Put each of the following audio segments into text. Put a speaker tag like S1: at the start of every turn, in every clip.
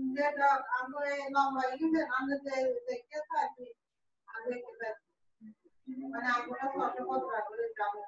S1: Dia amo mama ini anu de ke tadi anu ke মানে আমরা সচপত রাখলে গ্রামে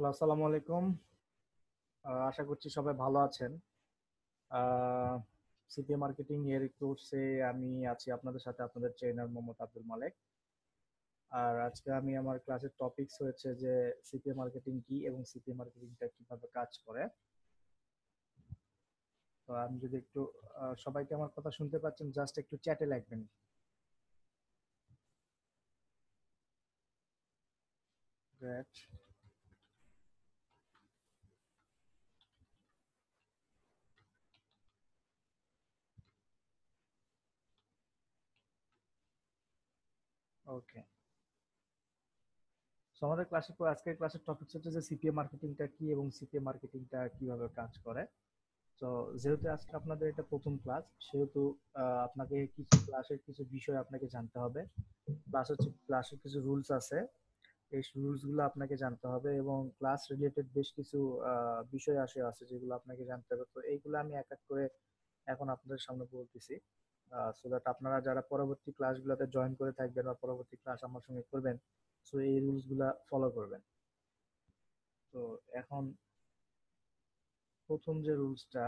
S2: হ্যালো, আসসালামু আলাইকুম। আশা করছি সবাই ভালো আছেন। সিপিএ মার্কেটিং এর কোর্সে আমি আছি আপনাদের সাথে, আপনাদের ট্রেনার মোহাম্মদ আব্দুল মালেক। আর আজকে আমি আমার ক্লাসের টপিকস হয়েছে যে সিপিএ মার্কেটিং কি এবং সিপিএ মার্কেটিংটা কিভাবে কাজ করে। তো আমি যদি একটু সবাইকে আমার কথা শুনতে পাচ্ছেন, জাস্ট একটু চ্যাটে লিখবেন। গ্রেট। ওকে, সো আমাদের আজকের ক্লাসের টপিক হচ্ছে যে সিপিএ মার্কেটিংটা কি এবং সিপিএ মার্কেটিংটা কিভাবে কাজ করে। তো যেহেতু আজকে আপনাদের এটা প্রথম ক্লাস, সেহেতু আপনাকে কিছু ক্লাসের কিছু বিষয় আপনাকে জানতে হবে। ক্লাসের কিছু রুলস আছে, এই রুলস গুলো আপনাকে জানতে হবে এবং ক্লাস রিলেটেড বেশ কিছু বিষয় আছে যেগুলো আপনাকে জানতে হবে। তো এইগুলো আমি এক এক করে এখন আপনাদের সামনে বলতেছি, সো দ্যাট আপনারা যারা পরবর্তী ক্লাসগুলোতে জয়েন করে থাকবেন বা পরবর্তী ক্লাস আমার সঙ্গে করবেন, সো এই রুলস গুলা ফলো করবেন। তো এখন প্রথম যে রুলসটা,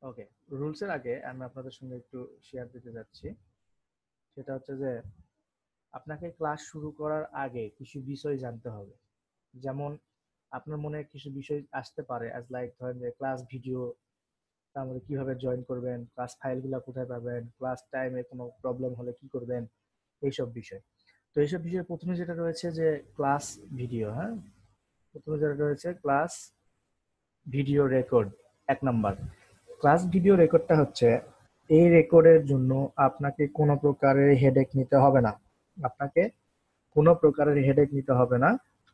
S2: ওকে, রুলসের আগে আমি আপনাদের সঙ্গে একটু শেয়ার দিতে যাচ্ছি। সেটা হচ্ছে যে আপনাকে ক্লাস শুরু করার আগে কিছু বিষয় জানতে হবে। যেমন আপনার মনে কিছু বিষয় আসতে পারে, অ্যাজ লাইক ধরেন যে ক্লাস ভিডিও, তারপরে কিভাবে জয়েন করবেন, ক্লাস ফাইলগুলো কোথায় পাবেন, ক্লাস টাইমে কোনো প্রবলেম হলে কি করবেন, এইসব বিষয়। তো এইসব বিষয়ে প্রথমে যেটা রয়েছে যে ক্লাস ভিডিও, হ্যাঁ, প্রথমে যেটা রয়েছে ক্লাস ভিডিও রেকর্ড। এক নাম্বার, ক্লাস ভিডিও রেকর্ডটা হচ্ছে, এই রেকর্ডের জন্য আপনাকে কোনো প্রকারের হেডেক নিতে হবে না। আপনাকে কোনো প্রকারের হেডেক নিতে হবে না,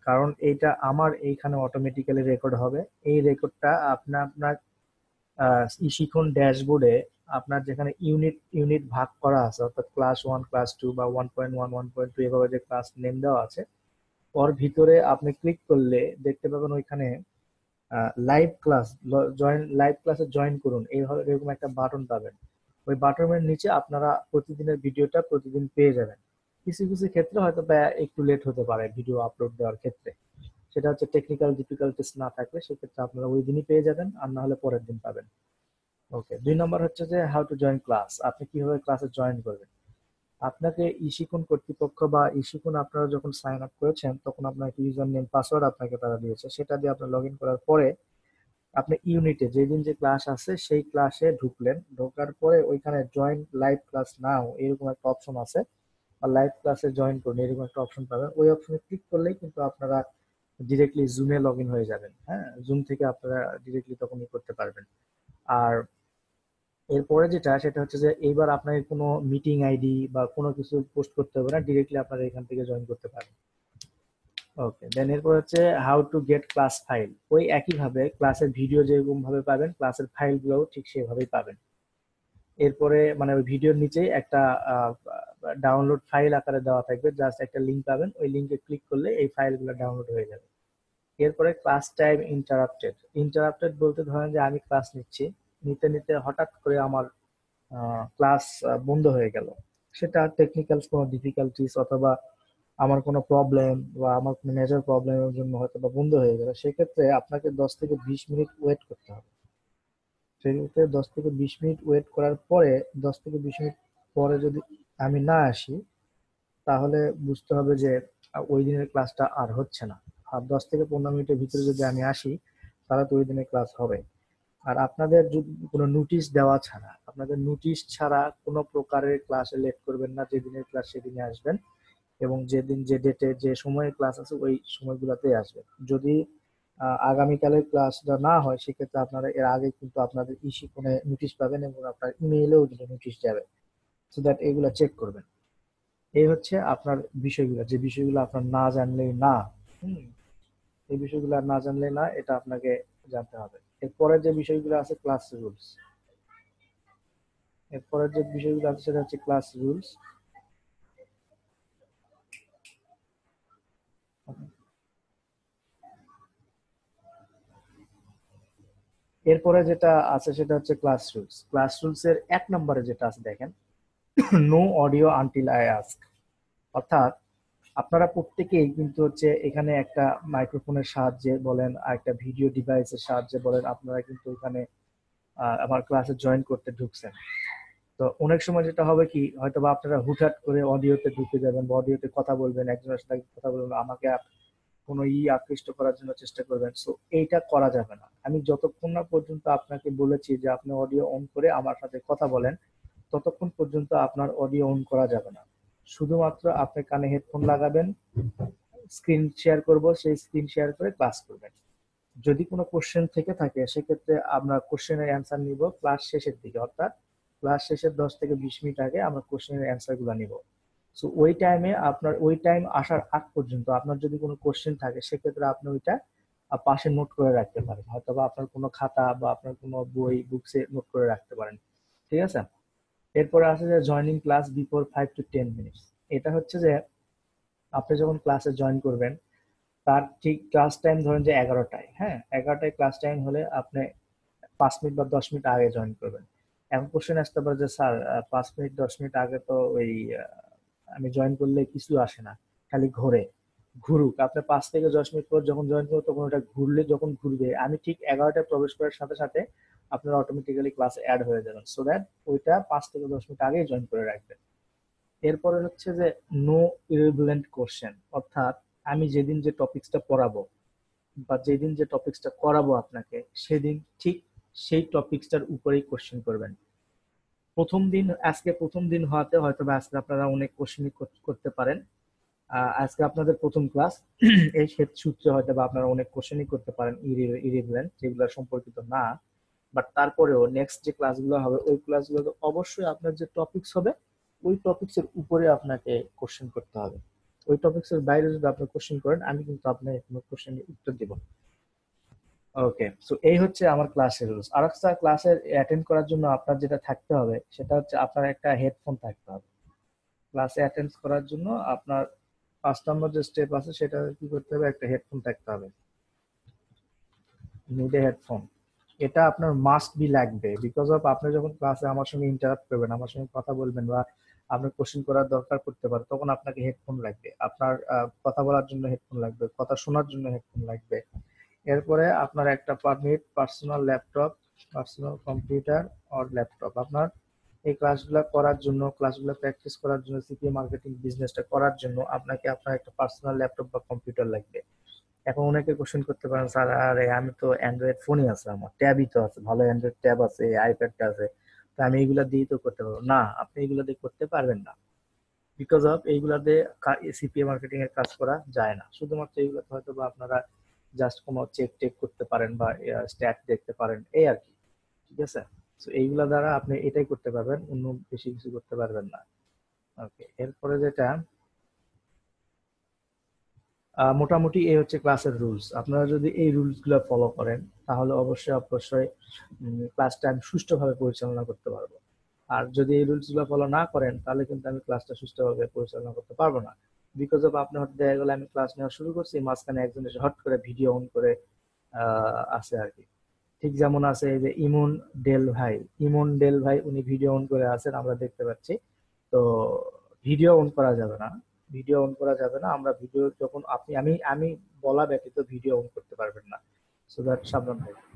S2: কারণ এইটা আমার এইখানে অটোমেটিক্যালি রেকর্ড হবে। এই রেকর্ডটা আপনার শিখন ড্যাশবোর্ডে আপনার যেখানে ইউনিট ইউনিট ভাগ করা আছে, অর্থাৎ ক্লাস 1, ক্লাস 2 বা 1.1, 1.2 এভাবে যে ক্লাস নেম দেওয়া আছে, ওর ভিতরে আপনি ক্লিক করলে দেখতে পাবেন ওইখানে লাইভ ক্লাস, লাইভ ক্লাসে জয়েন করুন, এইভাবে এরকম একটা বাটন পাবেন। ওই বাটনের নিচে আপনারা প্রতিদিনের ভিডিওটা প্রতিদিন পেয়ে যাবেন। কিছু কিছু ক্ষেত্রে হয়তো বা একটু লেট হতে পারে ভিডিও আপলোড দেওয়ার ক্ষেত্রে, সেটা হচ্ছে টেকনিক্যাল ডিফিকাল্টিস না থাকলে সেক্ষেত্রে আপনারা ওই দিনই পেয়ে যাবেন, আর না হলে পরের দিন পাবেন। ওকে, 2 নম্বর হচ্ছে যে হাউ টু জয়েন ক্লাস। আপনি কিভাবে ক্লাসে জয়েন করবেন। আপনাকে ইশিকুন কর্তৃপক্ষ বা ইশিকুন, আপনারা যখন সাইন আপ করেছেন তখন আপনাকে ইউজার নেম পাসওয়ার্ড আপনাকে তারা দিয়েছে, সেটা দিয়ে আপনি লগ ইন করার পরে আপনি ইউনিটে যেদিন যে ক্লাস আছে সেই ক্লাসে ঢুকলেন। ঢোকার পরে ওইখানে জয়েন লাইভ ক্লাস নাও এরকম একটা অপশন আছে, বা লাইভ ক্লাসে জয়েন করুন এরকম একটা অপশন পাবেন। ওই অপশনে ক্লিক করলেই কিন্তু আপনারা ডিরেক্টলি জুমে লগ ইন হয়ে যাবেন। হ্যাঁ, জুম থেকে আপনারা ডিরেক্টলি তখনই করতে পারবেন। আর এরপরে যেটা, সেটা হচ্ছে যে এইবার আপনাকে কোনো মিটিং আইডি বা কোনো কিছু পোস্ট করতে হবে না, ডিরেক্টলি আপনারা এখান থেকে জয়েন করতে পারেন। ওকে, দেন এরপর হচ্ছে how to get class file. ওই একইভাবে ক্লাসের ভিডিও যেরকম ভাবে পাবেন, ক্লাসের ফাইলগুলোও ঠিক সেভাবেই পাবেন। এরপরে মানে ওই ভিডিওর নিচেই একটা ডাউনলোড ফাইল আকারে দেওয়া থাকবে, জাস্ট একটা লিঙ্ক পাবেন, ওই লিঙ্কে ক্লিক করলে এই ফাইলগুলো ডাউনলোড হয়ে যাবে। এরপরে ক্লাস টাইম ইন্টারাপ্টেড। ইন্টারাপ্টেড বলতে ধরেন যে আমি ক্লাস নিচ্ছি, নিতে নিতে হঠাৎ করে আমার ক্লাস বন্ধ হয়ে গেল। সেটা টেকনিক্যাল কোনো ডিফিকাল্টিস অথবা আমার কোনো প্রবলেম বা আমার কোনো মেজর প্রবলেমের জন্য হয়তো বা বন্ধ হয়ে গেল, সেক্ষেত্রে আপনাকে 10 থেকে 20 মিনিট ওয়েট করতে হবে। সেক্ষেত্রে 10 থেকে 20 মিনিট ওয়েট করার পরে, 10 থেকে 20 মিনিট পরে যদি আমি না আসি, তাহলে বুঝতে হবে যে ওই দিনের ক্লাসটা আর হচ্ছে না। আর 10 থেকে 15 মিনিটের ভিতরে যদি আমি আসি, তাহলে তো ওই দিনের ক্লাস হবে। আর আপনাদের যদি কোনো নোটিশ দেওয়া ছাড়া, আপনাদের নোটিশ ছাড়া কোনো প্রকারের ক্লাসে লেট করবেন না। যেদিনের ক্লাস সেদিনে আসবেন এবং যেদিন যে ডেটে যে সময়ে ক্লাস আছে ওই সময়গুলোতেই আসবেন। যদি আগামীকালের ক্লাসটা না হয়, সেক্ষেত্রে আপনারা এর আগে কিন্তু আপনাদের ইস্যু ফোনে নোটিশ পাবেন এবং আপনার ইমেইলেও কিন্তু নোটিশ যাবে, সো দ্যাট এগুলো চেক করবেন। এই হচ্ছে আপনার বিষয়গুলো, যে বিষয়গুলো আপনার না জানলেই না। হুম, এই বিষয়গুলো আর না জানলেই না, এটা আপনাকে জানতে হবে। এরপরে যে বিষয়গুলো আছে ক্লাস রুলস। এরপরের যে বিষয়গুলো আছে সেটা হচ্ছে ক্লাস রুলস। এরপরে যেটা আছে সেটা হচ্ছে ক্লাস রুলস। ক্লাস রুলস এর 1 নম্বরে যেটা আছে দেখেন, no audio until I ask. অর্থাৎ আপনারা প্রত্যেকেই কিন্তু হচ্ছে এখানে একটা মাইক্রোফোনের সাহায্যে বলেন আর একটা ভিডিও ডিভাইসের সাহায্যে বলেন আপনারা কিন্তু এখানে আমার ক্লাসে জয়েন করতে ঢুকছেন। তো অনেক সময় যেটা হবে কি হয়তো বা আপনারা হুটহাট করে অডিওতে ঢুকে যাবেন বা অডিওতে কথা বলবেন, একজনের সাথে কথা বলবেন, আমাকে কোনো আকৃষ্ট করার জন্য চেষ্টা করবেন। সো এইটা করা যাবে না। আমি যতক্ষণ না পর্যন্ত আপনাকে বলেছি যে আপনি অডিও অন করে আমার সাথে কথা বলেন, ততক্ষণ পর্যন্ত আপনার অডিও অন করা যাবে না। শুধুমাত্র আপনি কানে হেডফোন লাগাবেন, স্ক্রিন শেয়ার করব, সেই স্ক্রিন শেয়ার করে ক্লাস করবেন। যদি কোনো কোশ্চেন থেকে থাকে সেক্ষেত্রে আমরা কোশ্চেনের অ্যান্সার নিব ক্লাস শেষের দিকে, অর্থাৎ ক্লাস শেষের 10 থেকে 20 মিনিট আগে আমরা কোশ্চেনের অ্যান্সার গুলো নিব। সো ওই টাইমে আপনার ওই টাইম আসার আগ পর্যন্ত আপনার যদি কোনো কোশ্চেন থাকে সেক্ষেত্রে আপনি ওইটা পাশে নোট করে রাখতে পারেন, হয়তো বা আপনার কোনো খাতা বা আপনার কোনো বই বুকসে নোট করে রাখতে পারেন। ঠিক আছে। এরপরে আছে যে joining class before 5 to 10 minutes. এটা হচ্ছে যে আপনি যখন ক্লাসে জয়েন করবেন তার ঠিক ক্লাস টাইম ধরেন যে 11টায়, হ্যাঁ 11টায় ক্লাস টাইম হলে আপনি 5 মিনিট বা 10 মিনিট আগে জয়েন করবেন। এখন কোশ্চেন আসতে পারে যে স্যার 5 মিনিট 10 মিনিট আগে তো ওই আমি জয়েন করলে কিছু আসে না, খালি ঘোরে। ঘুরুক, আপনি 5 থেকে 10 মিনিট পর যখন জয়েন করবেন তখন ওটা ঘুরলে যখন ঘুরবে আমি ঠিক 11টায় প্রবেশ করার সাথে সাথে আপনারা অটোমেটিক্যালি ক্লাসে অ্যাড হয়ে যাবেন, সো দ্যাট ওইটা 5 থেকে 10 মিনিট আগেই জয়েন করে রাখবেন। এরপরে হচ্ছে যে নো ইরেগুলেন্ট কোশ্চেন, অর্থাৎ আমি যেদিন যে টপিকসটা পড়াবো বা যেদিন যে টপিকসটা করাবো আপনাকে সেদিন ঠিক সেই টপিকসটার উপরেই কোশ্চেন করবেন। আজকে প্রথম দিন হওয়াতে হয়তো বা আজকে আপনারা অনেক কোশ্চেন করতে পারেন। আজকে আপনাদের প্রথম ক্লাস, এই সূত্রে হয়তো বা আপনারা অনেক কোশ্চেনই করতে পারেন ইরেগুলেন্ট, যেগুলো সম্পর্কিত না। বাট তারপরেও নেক্সট যে ক্লাসগুলো হবে ওই ক্লাসগুলোতে অবশ্যই আপনার যে টপিকস হবে ওই টপিকস এর উপরে আপনাকে কোশ্চেন করতে হবে। ওই টপিকস এর বাইরে যদি আপনি কোশ্চেন করেন আমি কিন্তু আপনাকে কোনো কোশ্চেনের উত্তর দিব। ওকে, সো এই হচ্ছে আমার ক্লাসের রুলস। আর একটা ক্লাসে অ্যাটেন্ড করার জন্য আপনার যেটা থাকতে হবে সেটা হচ্ছে আপনার একটা হেডফোন থাকতে হবে। ক্লাসে অ্যাটেন্ড করার জন্য আপনার 5 নম্বর যে স্টেপ আছে সেটা কি করতে হবে, একটা হেডফোন থাকতে হবে। নিড এ হেডফোন, এটা আপনার মাস্ট বি লাগবে, বিকজ অফ আপনি যখন ক্লাসে আমার সঙ্গে ইন্টারাক্ট করবেন, আমার সঙ্গে কথা বলবেন বা আপনার কোশ্চেন করার দরকার পড়তে পারে তখন আপনাকে হেডফোন লাগবে। আপনার কথা বলার জন্য হেডফোন লাগবে, কথা শোনার জন্য হেডফোন লাগবে। এরপরে আপনার একটা permit personal laptop, personal computer or laptop. আপনার এই ক্লাসগুলো করার জন্য, ক্লাসগুলো প্র্যাকটিস করার জন্য, সিপিএ মার্কেটিং বিজনেসটা করার জন্য আপনাকে আপনার একটা পার্সোনাল ল্যাপটপ বা কম্পিউটার লাগবে। এখন অনেকে কোশ্চেন করতে পারেন স্যার আরে আমি তো অ্যান্ড্রয়েড ফোনই আছে, আমার ট্যাবই তো আছে, ভালো অ্যান্ড্রয়েড ট্যাব আছে, আইপ্যাডটা আছে, তো আমি এইগুলা দিয়েই তো করতে পারবো না। আপনি এগুলা দিয়ে করতে পারবেন না, বিকজ অফ এইগুলা দিয়ে সিপিএ মার্কেটিং এর কাজ করা যায় না। শুধুমাত্র এইগুলাতে হয়তো বা আপনারা জাস্ট কোনো চেক টেক করতে পারেন বা স্ট্যাট দেখতে পারেন, এই আর কি। ঠিক আছে। তো এইগুলা দ্বারা আপনি এটাই করতে পারবেন, অন্য বেশি কিছু করতে পারবেন না। ওকে, এরপরে যেটা মোটামুটি এই হচ্ছে ক্লাসের রুলস। আপনারা যদি এই রুলস গুলো ফলো করেন তাহলে অবশ্যই অবশ্যই ক্লাসটা আমি সুষ্ঠুভাবে পরিচালনা করতে পারবো। আর যদি এই রুলস গুলো ফলো না করেন তাহলে কিন্তু আমি ক্লাসটা সুষ্ঠুভাবে পরিচালনা করতে পারবো না। বিকজ অফ আপনি হয়তো দেখা গেলো আমি ক্লাস নেওয়া শুরু করছি, মাঝখানে একজন এসে হট করে ভিডিও অন করে আছে আর কি। ঠিক যেমন আছে এই যে ইমন ডেল ভাই উনি ভিডিও অন করে আছেন, আমরা দেখতে পাচ্ছি। তো ভিডিও অন করা যাবে না, ভিডিও অন করা যাবে না। আমরা ভিডিও যখন আপনি আমি আমি বলা ব্যতীত ভিডিও অন করতে পারবেন না, সো দ্যাট সাবধান থাকবেন।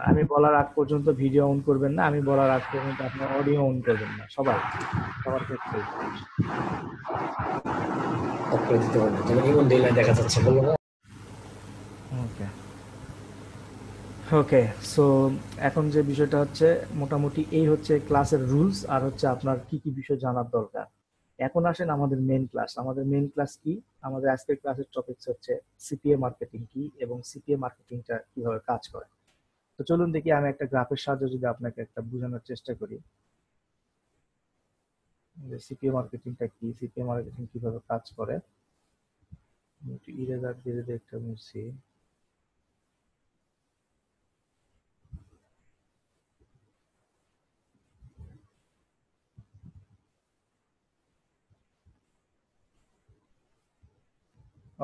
S2: আমি বলার আগ পর্যন্ত ভিডিও অন করবেন না, আমি বলার আগ পর্যন্ত আপনি অডিও অন করবেন না, সবাই, সবার ক্ষেত্রেই।
S3: অফ করে দিতে পারবে, যেমন ইমন ডে লাইন দেখা যাচ্ছে, বলবো না?
S2: ওকে ওকে, সো এখন যে বিষয়টা হচ্ছে মোটামুটি এই হচ্ছে ক্লাসের রুলস আর হচ্ছে আপনার কি কি বিষয় জানার দরকার। এখন আসেন আমাদের মেন ক্লাস। আমাদের মেন ক্লাস কি? আমাদের আজকের ক্লাসের টপিকস হচ্ছে সিপিএ মার্কেটিং কি এবং সিপিএ মার্কেটিংটা কিভাবে কাজ করে। তো চলুন দেখি, আমি একটা গ্রাফের সাহায্যে যদি আপনাকে একটা বোঝানোর চেষ্টা করি যে সিপিএ মার্কেটিংটা কি, সিপিএ মার্কেটিং কিভাবে কাজ করে। একটু ইরেজার দিয়ে যদি একটা মুছি।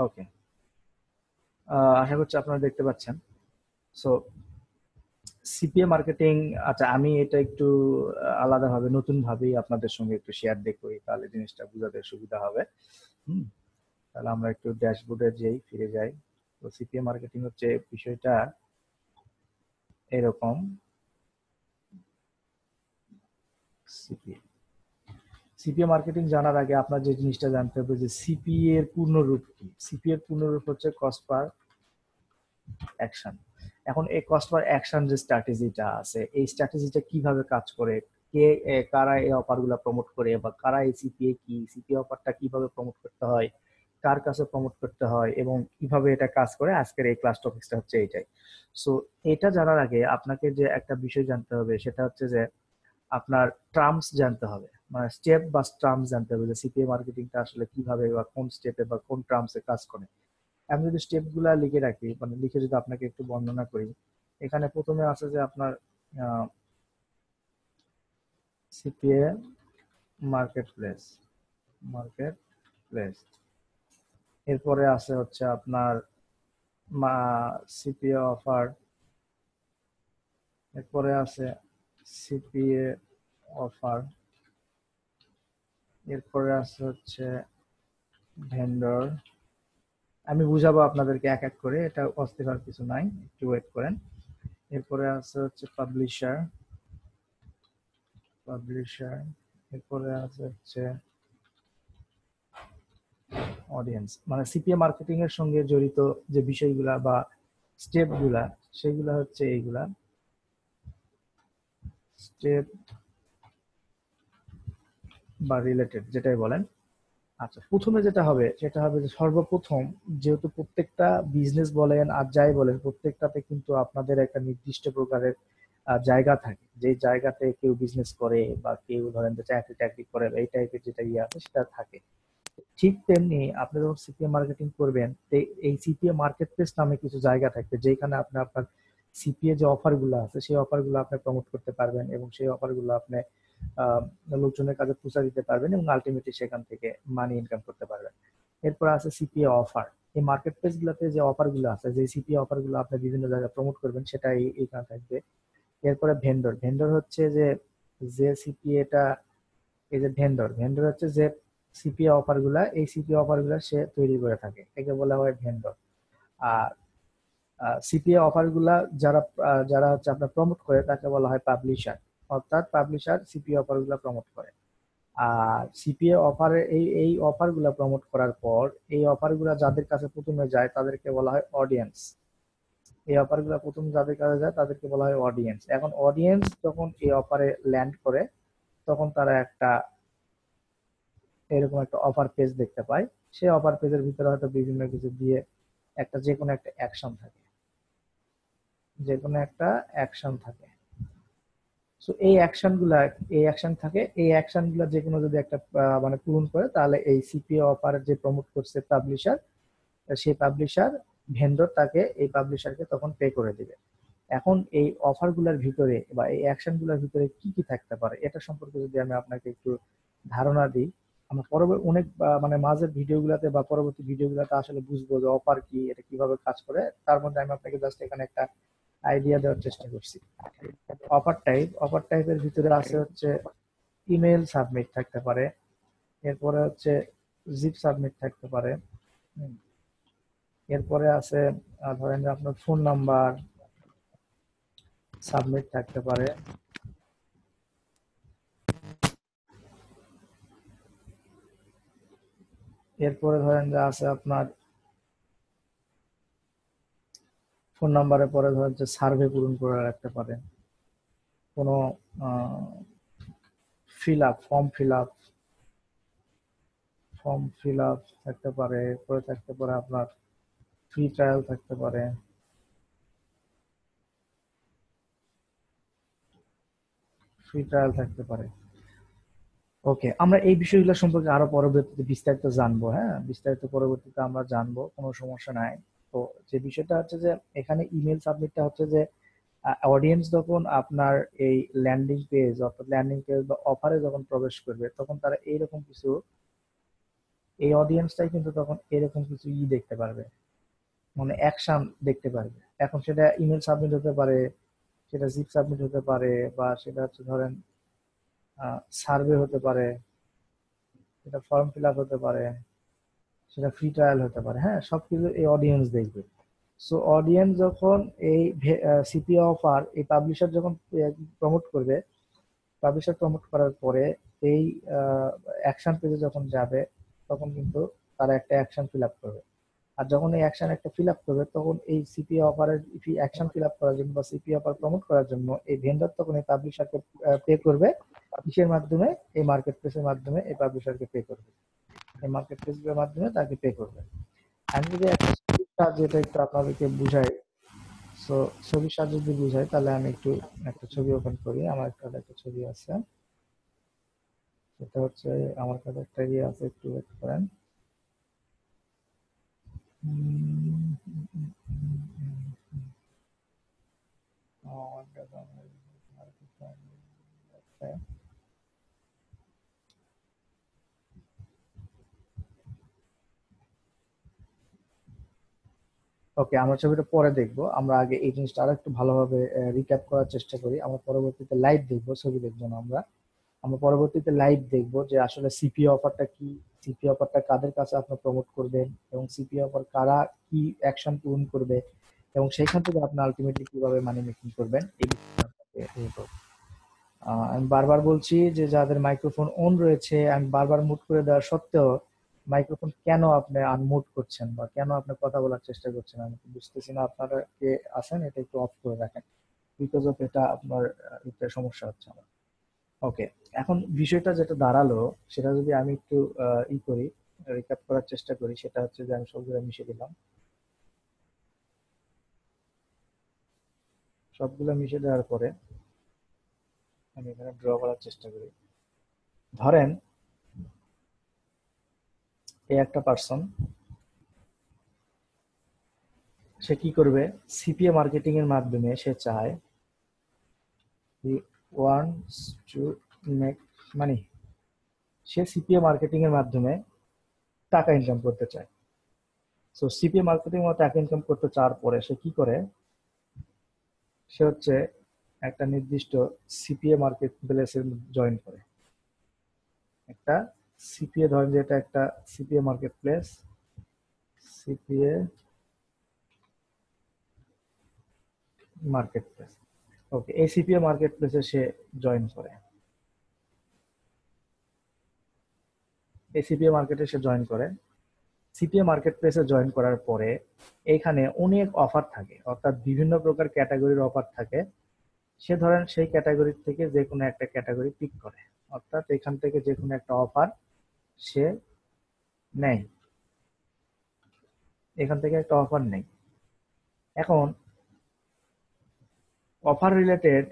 S2: ওকে, আশা করছি আপনারা দেখতে পাচ্ছেন। সো সিপিএ মার্কেটিং, আচ্ছা আমি এটা একটু আলাদাভাবে নতুন ভাবেই আপনাদের সঙ্গে একটু শেয়ার দেখবো, তাহলে জিনিসটা বোঝাতে সুবিধা হবে। হুম, তাহলে আমরা একটু ড্যাশবোর্ডে যেই ফিরে যাই। তো সিপিএ মার্কেটিং হচ্ছে বিষয়টা এরকম। সিপিএ সিপিএ মার্কেটিং জানার আগে আপনার যে জিনিসটা জানতে হবে যে সিপিএ এর পূর্ণরূপ কি। সিপিএ এর পূর্ণরূপ হচ্ছে কস্ট পার অ্যাকশন। এখন এই কস্ট পার অ্যাকশন যে স্ট্র্যাটেজিটা আছে, এই স্ট্র্যাটেজিটা কিভাবে কাজ করে, কে কারা এই অফারগুলো প্রমোট করে, বা কারা এই সিপিএ কি, সিপিএ অফারটা কিভাবে প্রমোট করতে হয়, কার কাছে প্রমোট করতে হয়, এবং কিভাবে এটা কাজ করে, আজকের এই ক্লাস টপিকসটা হচ্ছে এইটাই। সো এটা জানার আগে আপনাকে যে একটা বিষয় জানতে হবে সেটা হচ্ছে যে আপনার টার্মস জানতে হবে, মানে স্টেপ বা টার্মস জানতে হবে যে সিপিএ মার্কেটিংটা আসলে কিভাবে বা কোন স্টেপে বা কোন টার্মসে কাজ করে। আমি যদি স্টেপ গুলা লিখে রাখি, মানে লিখে যদি আপনাকে একটু বর্ণনা করি, এখানে প্রথমে আছে যে আপনার CPA market place, market place. এরপরে আছে হচ্ছে আপনার সিপিএ অফার, এরপরে আছে সিপিএ অফার, এরপরে আছে হচ্ছে ভেন্ডর। আমি বুঝাবো আপনাদেরকে এক এক করে, এটা অস্থির হওয়ার কিছু নাই, একটু ওয়েট করেন। এরপরে আছে হচ্ছে পাবলিশার, পাবলিশার। এরপরে আছে হচ্ছে অডিয়েন্স। মানে সিপিএ মার্কেটিং এর সঙ্গে জড়িত যে বিষয়গুলা বা স্টেপ গুলা, সেগুলা হচ্ছে এইগুলা স্টেপ বা রিলেটেড যেটাই বলেন। আচ্ছা, প্রথমে যেটা হবে সেটা হবে যে সর্বপ্রথম, যেহেতু প্রত্যেকটা বিজনেস বলেন আর যাই বলেন, প্রত্যেকটাতে কিন্তু আপনাদের একটা নির্দিষ্ট প্রকারের জায়গা থাকে, যে জায়গাতে কেউ বিজনেস করে বা কেউ ধরেন যে চাকরি টাকরি করে, এই টাইপের যেটা ইয়ে আছে সেটা থাকে। ঠিক তেমনি আপনি যখন সিপিএ মার্কেটিং করবেন, এই সিপিএ মার্কেট প্লেস নামে কিছু জায়গা থাকবে যেখানে আপনি আপনার সিপিএ যে অফার গুলো আছে সেই অফার গুলো আপনি প্রমোট করতে পারবেন, এবং সেই অফার গুলো আপনি আহ, লোকজনের কাছে পৌঁছে দিতে পারবেন, এবং আলটিমেটলি সেখান থেকে মানি ইনকাম করতে পারবেন। এরপর আছে সিপিএ অফার। এই মার্কেট প্লেস গুলোতে যে অফার গুলো আছে, যে সিপিএ অফার গুলো আপনি বিভিন্ন জায়গায় প্রমোট করবেন, সেটা এইখানে থাকবে। এরপরে ভেন্ডর, ভেন্ডর হচ্ছে যে যে সিপিএটা, এই যে ভেন্ডর, ভেন্ডর হচ্ছে যে সিপিএ অফার গুলা, এই সিপিএ অফার গুলা সে তৈরি করে থাকে, একে বলা হয় ভেন্ডর। আর সিপিএ অফার গুলা যারা যারা হচ্ছে আপনার প্রমোট করে তাকে বলা হয় পাবলিশার, অর্থাৎ পাবলিশার সিপিএ অফার গুলা প্রমোট করে। আর সিপিএ অফারের এই এই অফার গুলা প্রমোট করার পর এই অফার গুলা যাদের কাছে প্রথমে যায় তাদেরকে বলা হয় অডিয়েন্স। এই অফার গুলা প্রথম যাদের কাছে যায় তাদেরকে বলা হয় অডিয়েন্স। এখন অডিয়েন্স যখন এই অফারে ল্যান্ড করে, তখন তারা একটা এরকম একটা অফার পেজ দেখতে পায়। সেই অফার পেজের ভিতরে হয়তো বিভিন্ন কিছু দিয়ে একটা যে কোনো একটা অ্যাকশন থাকে, যে কোনো একটা অ্যাকশন থাকে। সো এই অ্যাকশন গুলা, এই অ্যাকশন থাকে, এই অ্যাকশন গুলা যে কোনো যদি একটা মানে পূরণ করে, তাহলে এই সিপিএ অফার যে প্রমোট করছে পাবলিশার, সেই পাবলিশার ভেন্ডর তাকে, এই পাবলিশারকে তখন পে করে দিবে। এখন এই অফার গুলার ভিতরে বা এই অ্যাকশন গুলার ভিতরে কি কি থাকতে পারে এটা সম্পর্কে যদি আমি আপনাকে একটু ধারণা দিই, আমরা পরবর্তী অনেক মানে মাঝের ভিডিও গুলাতে বা পরবর্তী ভিডিও গুলাতে আসলে বুঝবো যে অফার কি, এটা কিভাবে কাজ করে। তার মধ্যে আমি আপনাকে জাস্ট এখানে একটা আইডিয়া দেওয়ার চেষ্টা করছি। অফার টাইপের ভিতরে আছে হচ্ছে ইমেল সাবমিট থাকতে পারে, এরপরে হচ্ছে জিপ সাবমিট থাকতে পারে, হুম, এরপরে আছে ধরেন যে আপনার ফোন নাম্বার সাবমিট থাকতে পারে, এরপরে ধরেন যে আছে আপনার ফোন নাম্বারের পরে ধরেন যে সার্ভে পূরণ করে রাখতে পারে, কোনো ফর্ম ফিল আপ থাকতে পারে, এরপরে থাকতে পারে আপনার ফ্রি ট্রায়াল থাকতে পারে, ফ্রি ট্রায়াল থাকতে পারে। ওকে, আমরা এই বিষয়গুলো সম্পর্কে আরো পরবর্তীতে বিস্তারিত জানবো। হ্যাঁ, বিস্তারিত পরবর্তীতে আমরা জানবো, কোনো সমস্যা নাই। তো যে বিষয়টা হচ্ছে যে এখানে ইমেল সাবমিটটা হচ্ছে যে অডিয়েন্স যখন আপনার এই ল্যান্ডিং পেজ, অর্থাৎ ল্যান্ডিং পেজ বা অফারে যখন প্রবেশ করবে, তখন তারা এইরকম কিছু, এই অডিয়েন্সটাই কিন্তু তখন এরকম কিছু দেখতে পারবে, মানে অ্যাকশন দেখতে পারবে। এখন সেটা ইমেল সাবমিট হতে পারে, সেটা জিপ সাবমিট হতে পারে, বা সেটা হচ্ছে ধরেন সার্ভে হতে পারে, সেটা ফর্ম ফিল আপ হতে পারে, সেটা ফ্রি ট্রায়াল হতে পারে। হ্যাঁ, সবকিছু এই অডিয়েন্স দেখবে। সো অডিয়েন্স যখন এই সিপিএ অফার এই পাবলিশার যখন প্রমোট করবে, পাবলিশার প্রমোট করার পরে এই অ্যাকশন পেজে যখন যাবে, তখন কিন্তু তারা একটা অ্যাকশন ফিল আপ করবে। আর যখন এই অ্যাকশন একটা ফিল আপ করবে, তখন এই সিপিএ অফারের অ্যাকশন ফিল আপ করার জন্য বা সিপিএ অফার প্রমোট করার জন্য এই ভেন্ডর তখন এই পাবলিশারকে পে করবে। কিসের মাধ্যমে? এই মার্কেট প্লেসের মাধ্যমে এই পাবলিশারকে পে করবে, এই মার্কেট প্লেসের মাধ্যমে তাকে পে করবে। আমি যদি একটা ছবির সাহায্যে এটা একটু আপনাদেরকে বুঝাই, সো ছবির সাহায্যে যদি বুঝাই, তাহলে আমি একটু একটা ছবি ওপেন করি। আমার একটা ছবি আছে, সেটা হচ্ছে আমার কাছে একটা ইয়ে আছে, একটু ওয়েট করেন। ওকে, আমরা ছবিটা পরে দেখবো। আমরা আগে এই জিনিসটা আরো একটু ভালোভাবে রিক্যাপ করার চেষ্টা করি। আমরা পরবর্তীতে লাইভ দেখবো, ছবি দেখবো না আমরা। আমরা পরবর্তীতে লাইভ দেখবো যে আসলে সিপিএ অফারটা কি, সিপিএ অফারটা কাদের কাছে আপনি প্রমোট করবেন, এবং সিপিএ অফার কারা কি অ্যাকশন পূরণ করবে, এবং সেখান থেকে আপনি আলটিমেটলি কিভাবে মানি মেকিং করবেন, এই বিষয়ে আপনাকে ইয়ে করবো। আমি বারবার বলছি যে যাদের মাইক্রোফোন অন রয়েছে, আমি বারবার মুট করে দেওয়া সত্ত্বেও মাইক্রোফোন কেন আপনি আনমুট করছেন, বা কেন আপনি কথা বলার চেষ্টা করছেন, আমি তো বুঝতেছি না। আপনারা কে আছেন, এটা একটু অফ করে রাখেন, বিকজ অফ এটা আপনার এটা সমস্যা হচ্ছে আমার। ওকে, এখন বিষয়টা যেটা দাঁড়ালো, সেটা যদি আমি একটু ই করি, রিক্যাপ করার চেষ্টা করি, সেটা হচ্ছে যে আমি সবগুলো মিশিয়ে দিলাম। সবগুলো মিশিয়ে দেওয়ার পরে আমি এখানে ড্র করার চেষ্টা করি। ধরেন এই একটা পার্সন, সে কি করবে? সিপিএ মার্কেটিং এর মাধ্যমে সে চায়, he wants to make money, say CPA marketing এর মাধ্যমে টাকা ইনকাম করতে চায়। সো সিপিএ মার্কেটিং এর টাকা ইনকাম করতে চাওয়ার পরে সে কি করে? সে হচ্ছে একটা নির্দিষ্ট সিপিএ মার্কেট প্লেসে জয়েন করে। একটা সিপিএ, ধরেন যে এটা একটা CPA marketplace, CPA marketplace. Okay, এই সিপিএ মার্কেট প্লেসে সে জয়েন করে, এই সিপিএ মার্কেটে সে জয়েন করে। সিপিএ মার্কেট প্লেসে জয়েন করার পরে এইখানে অনেক অফার থাকে, অর্থাৎ বিভিন্ন প্রকার ক্যাটাগরির অফার থাকে। সে ধরেন সেই ক্যাটাগরি থেকে যে কোনো একটা ক্যাটাগরি পিক করে, অর্থাৎ এখান থেকে যে কোনো একটা অফার সে নেয়, এখান থেকে একটা অফার নেই। এখন অফার রিলেটেড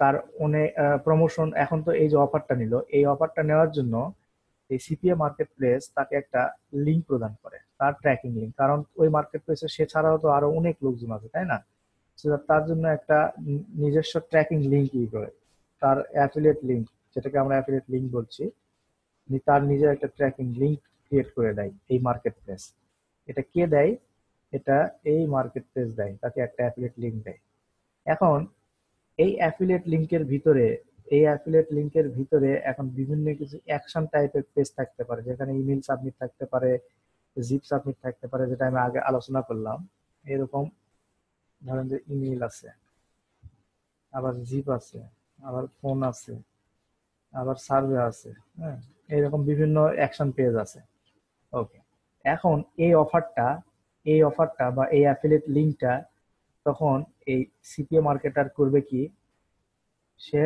S2: তার অনেক প্রমোশন। এখন তো এই যে অফারটা নিল, এই অফারটা নেওয়ার জন্য এই সিপিএ মার্কেট প্লেস তাকে একটা লিঙ্ক প্রদান করে, তার ট্র্যাকিং লিঙ্ক। কারণ ওই মার্কেট প্লেসে সে ছাড়াও তো আরো অনেক লোকজন আছে, তাই না? তার জন্য একটা নিজস্ব ট্র্যাকিং লিঙ্ক ই করে, তার অ্যাফিলিয়েট লিঙ্ক, যেটাকে আমরা অ্যাফিলিয়েট লিঙ্ক বলছি, তার নিজের একটা ট্র্যাকিং লিঙ্ক ক্রিয়েট করে দেয় এই মার্কেট প্লেস। এটা কে দেয়? এটা এই মার্কেট প্লেস দেয়, তাকে একটা অ্যাফিলিয়েট লিঙ্ক দেয়। এখন এই অ্যাফিলিয়েট লিঙ্কের ভিতরে, এই অ্যাফিলিয়েট লিঙ্কের ভিতরে এখন বিভিন্ন কিছু অ্যাকশন টাইপের পেজ থাকতে পারে, যেখানে ইমেল সাবমিট থাকতে পারে, জিপ সাবমিট থাকতে পারে, যেটা আমি আগে আলোচনা করলাম। এরকম ধরেন যে ইমেল আছে, আবার জিপ আছে, আবার ফোন আছে, আবার সার্ভে আছে। হ্যাঁ, এরকম বিভিন্ন অ্যাকশন পেজ আছে। ওকে, এখন এই অফারটা বা এই অ্যাফিলিয়েট লিঙ্কটা তখন এই সিপিএ মার্কেটার করবে কি? সে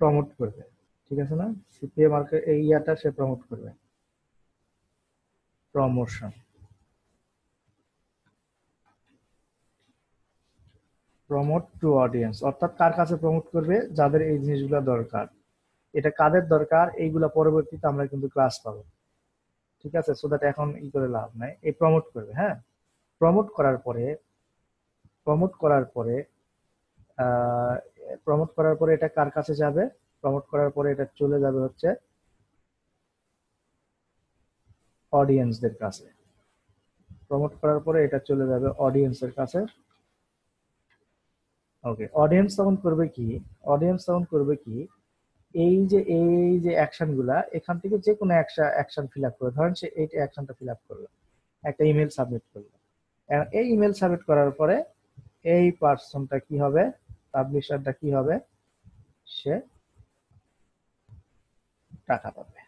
S2: প্রমোট করবে, ঠিক আছে না? সিপিএ মার্কেট এই ইয়াটা সে প্রমোট করবে, প্রমোশন, প্রমোট টু অডিয়েন্স। অর্থাৎ কার কাছে প্রমোট করবে? যাদের এই জিনিসগুলো দরকার। এটা কাদের দরকার? এইগুলা পরবর্তীতে আমরা কিন্তু ক্লাস পাবো, ঠিক আছে? সো দ্যাট এখন ই করে লাভ নাই, এই প্রমোট করবে। হ্যাঁ, প্রমোট করার পরে প্রমোট করার পরে প্রমোট করার পরে এটা কার কাছে যাবে? প্রমোট করার পরে এটা চলে যাবে হচ্ছে অডিয়েন্সদের কাছে। প্রমোট করার পরে এটা চলে যাবে অডিয়েন্সের কাছে। ওকে, অডিয়েন্স তখন করবে কি এই যে অ্যাকশন গুলা এখান থেকে যে কোনো অ্যাকশন ফিল আপ করে, ধরেন সে এই অ্যাকশনটা ফিল আপ করলো, একটা ইমেল সাবমিট করলো। এই ইমেল সাবমিট করার পরে এই পার্সনটা কি হবে, পাবলিশারটা কি হবে, সে টাকা পাবে।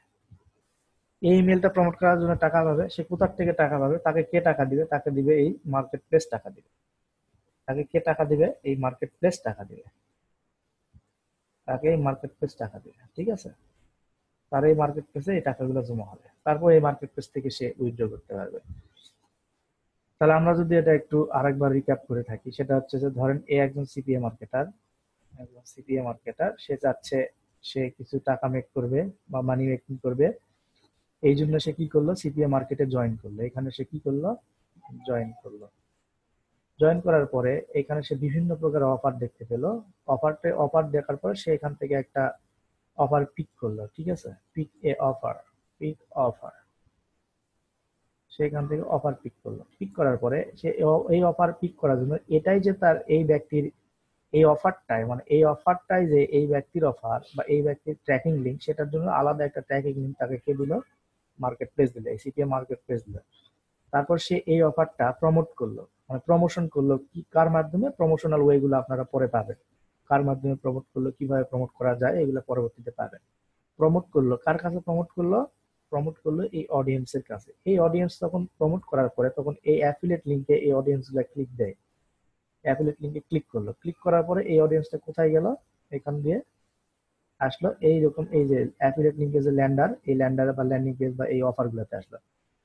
S2: এই ইমেলটা প্রমোট করার জন্য টাকা পাবে। সে কোথা থেকে টাকা পাবে, তাকে কে টাকা দিবে, তাকে দিবে এই মার্কেট প্লেস টাকা দিবে। তাকে কে টাকা দিবে, এই মার্কেট প্লেস টাকা দিবে। তাকে এই মার্কেট প্লেস টাকা দিবে, ঠিক আছে। তার এই মার্কেট প্লেসে এই টাকাগুলো জমা হবে, তারপর এই মার্কেট প্লেস থেকে সে উইথড্র করতে পারবে। তাহলে আমরা যদি এটা একটু আরেকবার রিক্যাপ করে থাকি, সেটা হচ্ছে যে ধরেন একজন সিপিএ মার্কেটার, সে চাচ্ছে সে কিছু টাকা মেক করবে বা মানি মেকিং করবে। এই জন্য সে কি করলো, সিপিএ মার্কেটে জয়েন করলো। এখানে সে কি করলো, জয়েন করার পরে এখানে সে বিভিন্ন প্রকার অফার দেখতে পেলো। অফার দেখার পরে সে এখান থেকে একটা অফার পিক করলো, ঠিক আছে। পিক অফার, সে এখান থেকে অফার পিক করলো। পিক করার পরে সে এই অফার পিক করার জন্য এটাই যে তার এই ব্যক্তির এই অফারটাই যে এই ব্যক্তির অফার বা এই ব্যক্তির ট্র্যাকিং লিঙ্ক, সেটার জন্য আলাদা একটা ট্র্যাকিং লিঙ্ক তাকে কে দিল, মার্কেট প্লেস দিল, সিপিএ মার্কেট প্লেস দিল। তারপর সে এই অফারটা প্রমোট করলো, মানে প্রমোশন করলো। কি কার মাধ্যমে, প্রমোশনাল ওয়ে গুলো আপনারা পরে পাবেন। কার মাধ্যমে প্রমোট করলো, কিভাবে প্রমোট করা যায়, এগুলো পরবর্তীতে পাবেন। প্রমোট করলো কার কাছে, প্রমোট করলো এই অডিয়েন্সের কাছে। এই অডিয়েন্স তখন প্রমোট করার পরে তখন এই অ্যাফিলিয়েট লিঙ্কে এই অডিয়েন্স গুলা ক্লিক দেয়। অ্যাফিলিয়েট লিঙ্কে ক্লিক করলো, ক্লিক করার পরে এই অডিয়েন্সটা কোথায় গেল, এখান দিয়ে আসলো এইরকম এই যে অ্যাফিলিয়েট লিঙ্কের যে ল্যান্ডার, এই ল্যান্ডার বা ল্যান্ডিং পেজ বা এই অফার গুলোতে আসলো।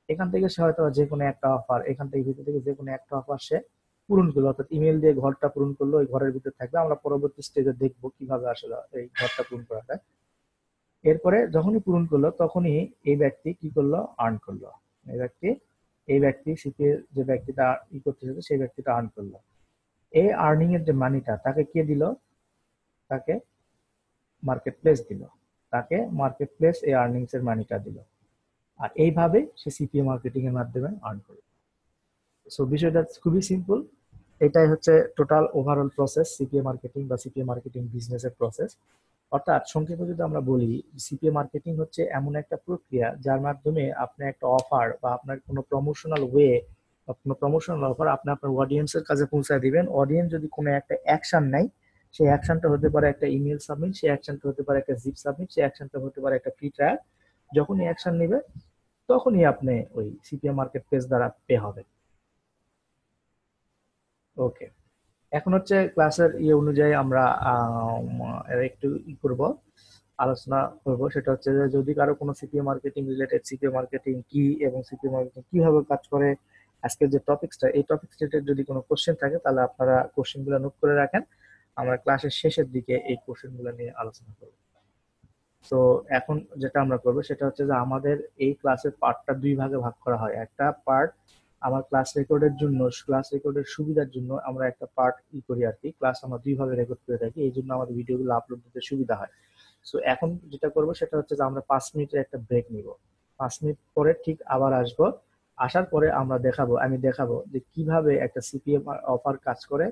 S2: এখান থেকে সে হয়তো যে কোনো একটা অফার, এখান থেকে ভিতর থেকে যে কোনো একটা অফার সে পূরণ করলো, অর্থাৎ ইমেল দিয়ে ঘরটা পূরণ করলো। ওই ঘরের ভিতরে থাকবে, আমরা পরবর্তী স্টেজে দেখবো কিভাবে আসলে এই ঘরটা পূরণ করা যায়। এরপরে যখনই পূরণ করলো তখনই এই ব্যক্তি কি করলো, আর্ন করলো। এই ব্যক্তি সিপিএ যে ব্যক্তিটা ই করতে চাইছে সেই ব্যক্তিটা আর্ন করলো। এই আর্নিং এর যে মানিটা তাকে কে দিল, তাকে মার্কেট প্লেস দিল। তাকে মার্কেট প্লেস এই আর্নিংস এর মানিটা দিল। আর এইভাবে সে সিপিএ মার্কেটিং এর মাধ্যমে আর্ন করবে। সো বিষয়টা খুবই সিম্পল। এটাই হচ্ছে total overall process, CPA marketing বা সিপিএ মার্কেটিং বিজনেসের প্রসেস। অর্থাৎ সংক্ষেপে যদি আমরা বলি, সিপিএ মার্কেটিং হচ্ছে এমন একটা প্রক্রিয়া যার মাধ্যমে আপনি একটা অফার বা আপনার কোনো প্রমোশনাল ওয়ে বা কোনো প্রমোশনাল অফার আপনি আপনার অডিয়েন্সের কাছে পৌঁছায় দিবেন। অডিয়েন্স যদি কোনো একটা অ্যাকশন নেয়, সেই অ্যাকশনটা হতে পারে একটা ইমেল সাবমিট, সেই অ্যাকশনটা হতে পারে একটা জিপ সাবমিট, সেই অ্যাকশনটা হতে পারে একটা ফ্রি ট্রায়াল। যখনই অ্যাকশন নেবে তখনই আপনি ওই সিপিএ মার্কেট প্লেস দ্বারা পে হবে। ওকে, এখন হচ্ছে ক্লাসের অনুযায়ী আমরা একটু করব, আলোচনা করব। সেটা হচ্ছে যে যদি কারো কোনো CPA marketing related, CPA marketing কি এবং সিপিএ মার্কেটিং কিভাবে কাজ করে, আজকের যে টপিকসটা, এই টপিক রিলেটেড যদি কোনো কোশ্চেন থাকে তাহলে আপনারা কোশ্চেনগুলো নোট করে রাখেন। আমরা ক্লাসের শেষের দিকে এই কোশ্চেনগুলো নিয়ে আলোচনা করব। তো এখন যেটা আমরা করব সেটা হচ্ছে যে আমাদের এই ক্লাসের পার্টটা দুই ভাগে ভাগ করা হয়। একটা পার্ট আমার ক্লাস রেকর্ডের সুবিধার জন্য আমরা একটা পার্ট করি আর কি, ক্লাস আমরা দুই ভাগে রেকর্ড করে থাকি, এই জন্য আমাদের ভিডিওগুলো আপলোড দিতে সুবিধা হয়। সো এখন যেটা করব সেটা হচ্ছে যে আমরা 5 মিনিটের একটা ব্রেক নিব। 5 মিনিট পরে ঠিক আবার আসবো। আসার পরে আমি দেখাবো যে কিভাবে একটা সিপিএম অফার কাজ করে,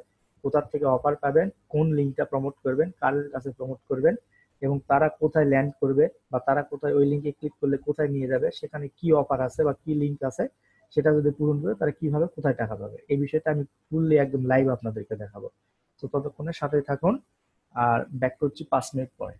S2: কোথা থেকে অফার পাবেন, কোন লিঙ্কটা প্রমোট করবেন, কার কাছে প্রমোট করবেন, এবং তারা কোথায় ল্যান্ড করবে বা তারা কোথায় ওই লিঙ্কে ক্লিক করলে কোথায় নিয়ে যাবে, সেখানে কি অফার আছে বা কি লিঙ্ক আছে, সেটা যদি পূরণ করে তারা কিভাবে কোথায় টাকা পাবে, এই বিষয়টা আমি ফুললি একদম লাইভ আপনাদেরকে দেখাবো। তো ততক্ষণের সাথে থাকুন, আর ব্যাক করছি 5 মিনিট পরে।